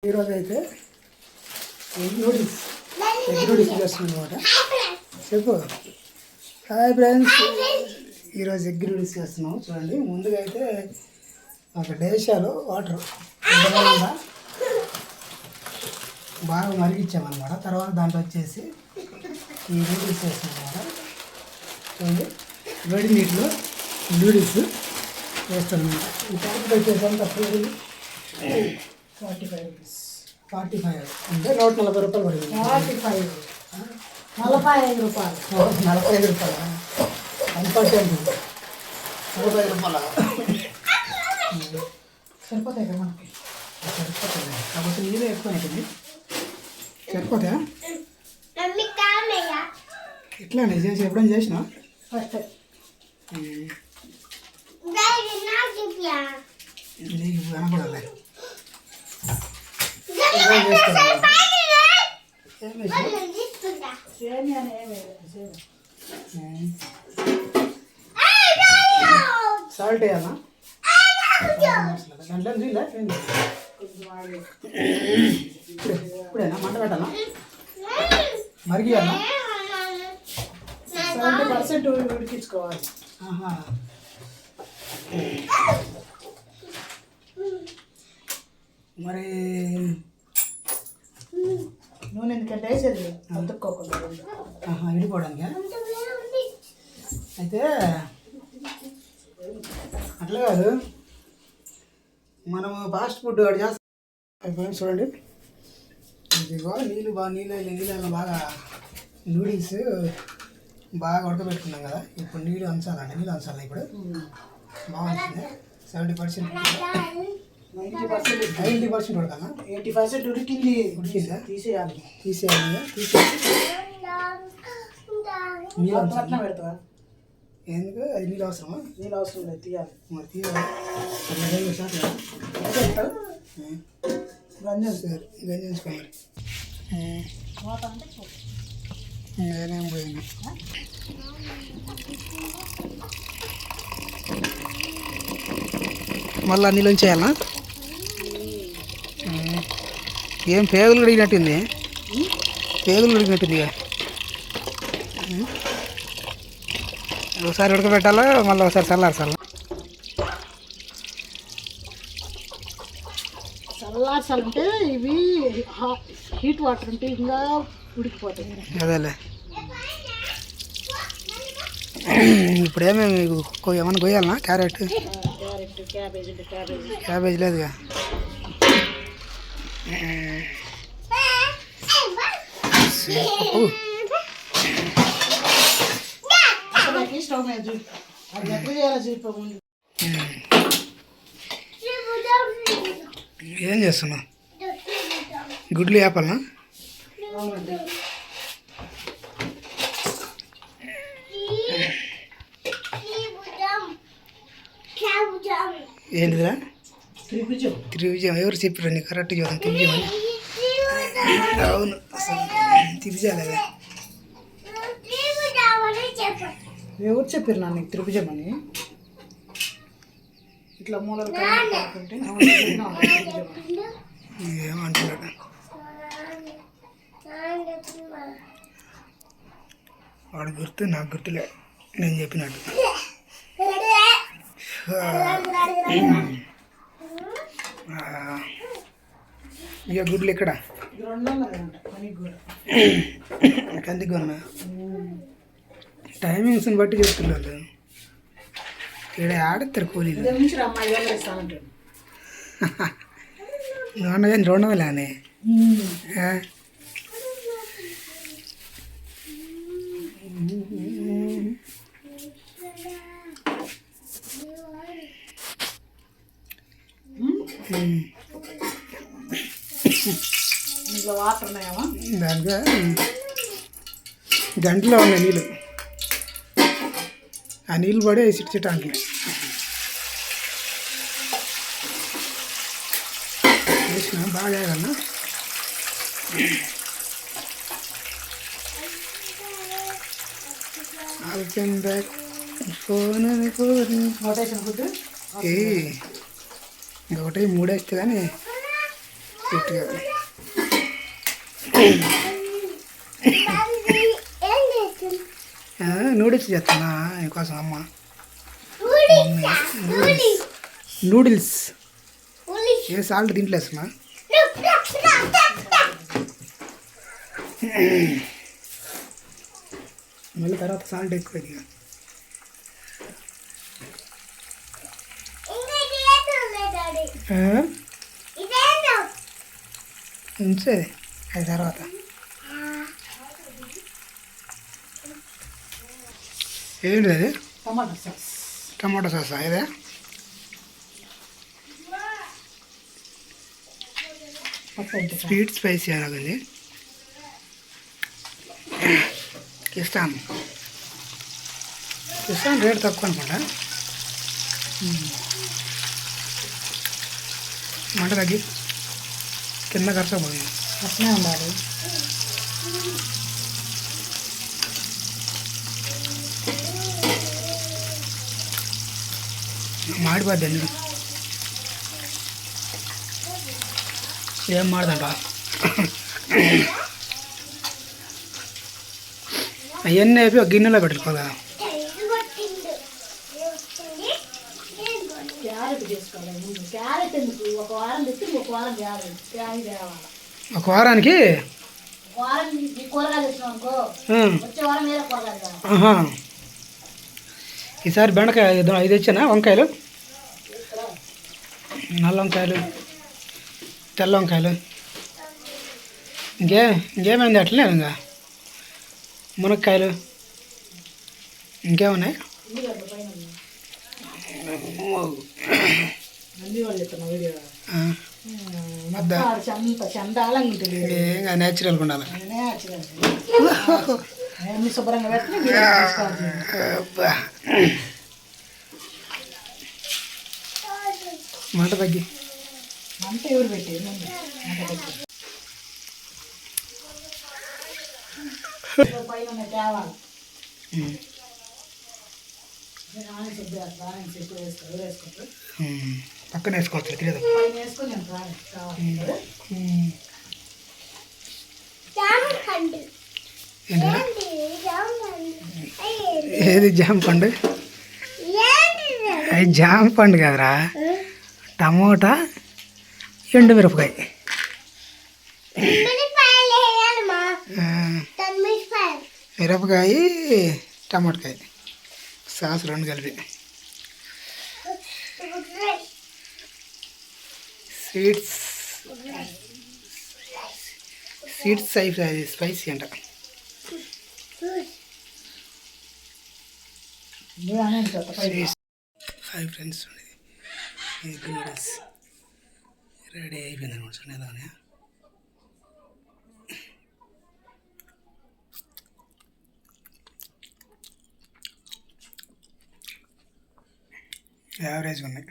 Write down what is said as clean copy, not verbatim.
ఈరోజు అయితే egg noodles చేస్తున్నాం అనమాట. చెప్పు హాయ్ ఫ్రెండ్స్. ఈరోజు ఎగ్ నూడిల్స్ చేస్తున్నాం. చూడండి, ముందుగా అయితే ఒక డేషాలో వాటర్ బాగా మరిగించామన్నమాట. తర్వాత దాంట్లో వచ్చేసి ఈ నూడిల్స్ వేస్తాం అనమాట. చూడండి, వేడి నీటిలో నూడిల్స్ వేస్తాం అనమాట. ఈ ప్యాకెట్ వచ్చేసాం తక్కువ 45 రూపీస్. 45 అంటే 140 రూపాయలు పడింది. 45 రూపాయలు 45 రూపాయలు అన్పర్సెంట్ 45 రూపాయలు సరిపోతాయి కదా మనకి. సరిపోతాయి కాబట్టి నీళ్ళు ఎక్కువ అవుతుంది. సరిపోతాయా? ఎట్లా చేసి ఎప్పుడైనా చేసినా ఫస్ట్ నీకు కనపడాలి. సాల్ట్ వేయాలా? దాంట్లో ఇప్పుడేనా మంట పెట్టాలా? మరిగియాలా? 70% ఉడికించుకోవాలి. మరి నూనె ఎందుకంటే వేసేది అతుక్కోకుండా విడిపోవడానికి. అయితే అట్లా కాదు, మనం ఫాస్ట్ ఫుడ్ అక్కడ చేస్తాం. చూడండి, ఇదిగో నీళ్ళు బాగా నూడిల్స్ బాగా ఉడకబెట్టుకున్నాం కదా. ఇప్పుడు నీళ్ళు అంచాలి. ఇప్పుడు బాగుంటుంది. 70% 90% ఉడకాలా? 80% ఉడికిందా? తీసేయాలి. నీళ్ళు అట్లా పెడతా. ఎందుకు అది నీళ్ళు అవసరమా? నీళ్ళు అవసరం లేదు, తీయాలి. మరి తీయాలి. గంజంచుకోవాలి. నేనేం పోయింది. మళ్ళీ నీళ్ళు చేయాలా? ఏం పేగులు ఉడికినట్టుంది. ఒకసారి ఉడకబెట్టాలా, మళ్ళీ ఒకసారి చల్లార్చాలా? చల్లార్చాలంటే ఇవి హీట్ వాటర్ ఉంటే ఇంకా ఉడికిపోతాయి. అదేలే. ఇప్పుడు ఏమేమి ఏమన్నా కొయ్యాలనా? క్యారెట్ క్యాబేజ్ లేదుగా. ఏం చేస్తున్నా? గుడ్లు వేపాలనా? ఏంటిదిరా? త్రిభుజం ఎవరు చెప్పారు నీకు? కరెక్ట్ చూద్దాం. త్రిభుజం అని. అవును, త్రిభుజాలు అదే. ఎవరు చెప్పారు నా నీకు త్రిభుజం అని? ఇట్లా మూలలు ఏమంటున్నాడు వాడు గుర్తు, నాకు గుర్తులే నేను చెప్పినట్టు. ఇక గుడ్లు ఎక్కడ? కందికొన్న టైమింగ్స్ని బట్టి చెప్తున్నారు. ఇక్కడ ఆడతారు కూలీలు. 200 అని వాటర్ ఉన్నాయా? దాంట్లో గంటలో ఉన్నాయి నీళ్ళు. ఆ నీళ్ళు పడి చిట్టాంట్లో వేసిన బాగా వేయాలన్నా. ఫోన్ ఒకటి 3 వేస్తే కానీ గట్టిగా నూడిల్స్ చేస్తానా నీకోసం అమ్మ. నూడిల్స్ ఏ సాల్ట్ దీంట్లో వేస్తున్నా. మళ్ళీ తర్వాత సాల్ట్ ఎక్కువ ఇక. ఉంచేది అది తర్వాత. ఏంటి అది? టమాటో సాస్ ఇదే. స్వీట్ స్పైసీ అలాగండి. ఇస్తాను రేట్ తక్కువ అనుకుంటా. మంట తగ్గి కింద ఖర్చు పోయింది. అట్లనే ఉండాలి. మాడిపోద్దండి. ఏం మాడదంట. అవన్నీ అయిపోయి ఒక గిన్నెలో పెట్టుకోదా. ఒక వారానికి ఈసారి బెండకాయ 5 వచ్చానా. వంకాయలు, నల్ల వంకాయలు, తెల్ల వంకాయలు, ఇంకేమైంది అట్లనే. ఇంకా మునక్కాయలు ఇంకేమున్నాయి. ఇంకా నేచురల్గా ఉండాలి. మంట తగ్గి మంట ఎవరు పెట్టేది. పక్కన వేసుకోవచ్చు. తెలియదు ఏది జామ పండు? అది జామ పండు కదరా, టమోటా, ఎండుమిరపకాయ. మిరపకాయ, టమాటకాయ, సాస్ 2 కలిపి. స్వీట్స్ స్పైసీ అంట. Hi friends, egg noodles ready అయిపోయింది అనమాట. చూడేదాన్ని యావరేజ్గా ఉన్నాయి.